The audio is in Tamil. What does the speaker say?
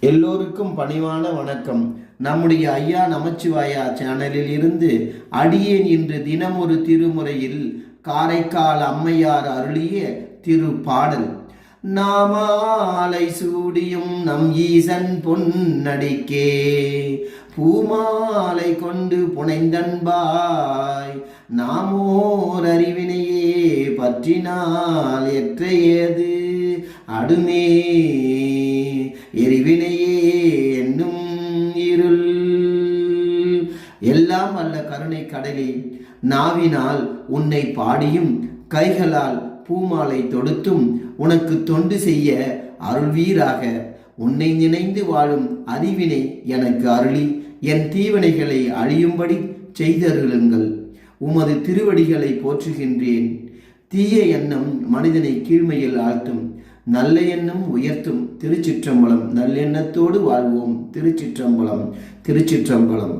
எல்லோருக்கும் பணிவான வணக்கம். நம்முடைய ஐயா நமச்சிவாயா சேனலில் இருந்து அடியேன் இன்று தினமொரு திருமுறையில் காரைக்கால் அம்மையார் அருளிய திருப்பாடல். நாமாலை சூடியும் நம் ஈசன் பொன்னடிக்கே பூமாலை கொண்டு புனைந்தன்பாய் நாமோர் அறிவினையே பற்றினால் எற்றையது அடுமே எரிவினையே என்னும் இருள். எல்லாம் அல்ல கருணை கடலே, நாவினால் உன்னை பாடியும் கைகளால் பூமாலை தொடுத்தும் உனக்கு தொண்டு செய்ய அருள்வீராக. உன்னை நினைந்து வாழும் அறிவினை எனக்கு அருளி என் தீவினைகளை அழியும்படி செய்தருளுங்கள். உமது திருவடிகளை போற்றுகின்றேன். தீய எண்ணம் மனிதனை கீழ்மையில் ஆழ்த்தும், நல்ல எண்ணம் உயர்த்தும். திருச்சிற்றம்பலம். நல்லெண்ணத்தோடு வாழ்வோம். திருச்சிற்றம்பலம். திருச்சிற்றம்பலம்.